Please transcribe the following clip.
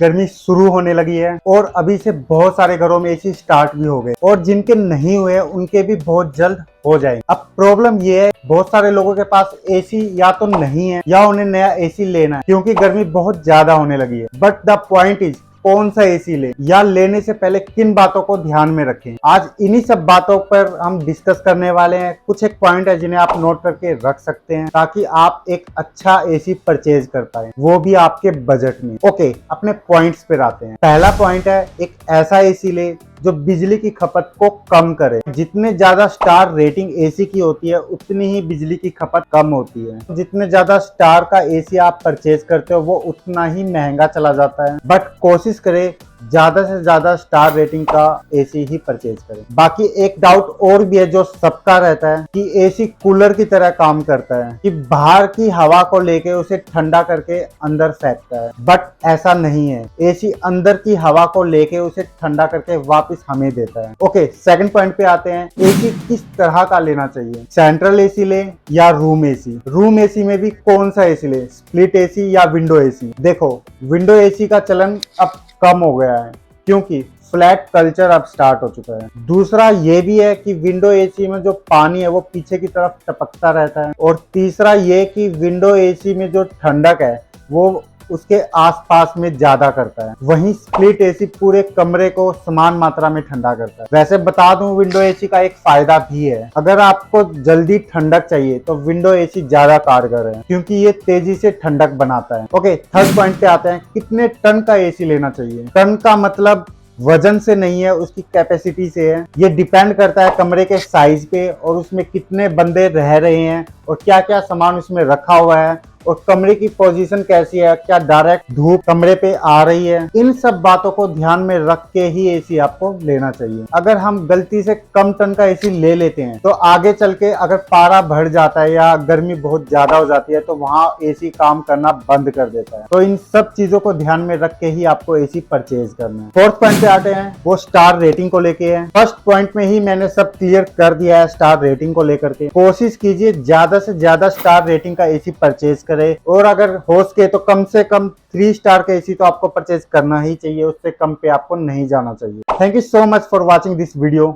गर्मी शुरू होने लगी है और अभी से बहुत सारे घरों में एसी स्टार्ट भी हो गए और जिनके नहीं हुए उनके भी बहुत जल्द हो जाएंगे। अब प्रॉब्लम ये है, बहुत सारे लोगों के पास एसी या तो नहीं है या उन्हें नया एसी लेना है क्योंकि गर्मी बहुत ज्यादा होने लगी है। बट द पॉइंट इज कौन सा एसी ले या लेने से पहले किन बातों को ध्यान में रखें। आज इन्हीं सब बातों पर हम डिस्कस करने वाले हैं। कुछ एक पॉइंट है जिन्हें आप नोट करके रख सकते हैं ताकि आप एक अच्छा एसी परचेज कर पाए, वो भी आपके बजट में। ओके, अपने पॉइंट्स पे आते हैं। पहला पॉइंट है, एक ऐसा एसी ले जो बिजली की खपत को कम करे। जितने ज्यादा स्टार रेटिंग एसी की होती है उतनी ही बिजली की खपत कम होती है। जितने ज्यादा स्टार का एसी आप परचेज करते हो वो उतना ही महंगा चला जाता है। बट कोशिश करें ज्यादा से ज्यादा स्टार रेटिंग का एसी ही परचेज करें। बाकी एक डाउट और भी है जो सबका रहता है कि एसी कूलर की तरह काम करता है, कि बाहर की हवा को लेके उसे ठंडा करके अंदर फेंकता है। बट ऐसा नहीं है, एसी अंदर की हवा को लेके उसे ठंडा करके वापस हमें देता है। ओके, सेकंड पॉइंट पे आते हैं, एसी किस तरह का लेना चाहिए। सेंट्रल एसी ले या रूम एसी। रूम एसी में भी कौन सा एसी ले, स्प्लिट एसी या विंडो एसी। देखो, विंडो एसी का चलन अब कम हो गया है क्योंकि फ्लैट कल्चर अब स्टार्ट हो चुका है। दूसरा ये भी है कि विंडो एसी में जो पानी है वो पीछे की तरफ टपकता रहता है। और तीसरा ये कि विंडो एसी में जो ठंडक है वो उसके आसपास में ज्यादा करता है, वहीं स्प्लिट एसी पूरे कमरे को समान मात्रा में ठंडा करता है। वैसे बता दूं, विंडो एसी का एक फायदा भी है। अगर आपको जल्दी ठंडक चाहिए तो विंडो एसी ज्यादा कारगर है क्योंकि ये तेजी से ठंडक बनाता है। ओके, थर्ड पॉइंट पे आते हैं, कितने टन का एसी लेना चाहिए। टन का मतलब वजन से नहीं है, उसकी कैपेसिटी से है। ये डिपेंड करता है कमरे के साइज पे और उसमें कितने बंदे रह रहे हैं और क्या क्या सामान उसमें रखा हुआ है और कमरे की पोजीशन कैसी है, क्या डायरेक्ट धूप कमरे पे आ रही है। इन सब बातों को ध्यान में रख के ही एसी आपको लेना चाहिए। अगर हम गलती से कम टन का एसी ले लेते हैं तो आगे चल के अगर पारा बढ़ जाता है या गर्मी बहुत ज्यादा हो जाती है तो वहां एसी काम करना बंद कर देता है। तो इन सब चीजों को ध्यान में रख के ही आपको एसी परचेज करना है। फोर्थ पॉइंट पे आते हैं, वो स्टार रेटिंग को लेके है। फर्स्ट पॉइंट में ही मैंने सब क्लियर कर दिया है स्टार रेटिंग को लेकर के। कोशिश कीजिए ज्यादा से ज्यादा स्टार रेटिंग का एसी परचेज करे और अगर हो सके तो कम से कम 3 स्टार का एसी तो आपको परचेज करना ही चाहिए, उससे कम पे आपको नहीं जाना चाहिए। Thank you so much for watching this video.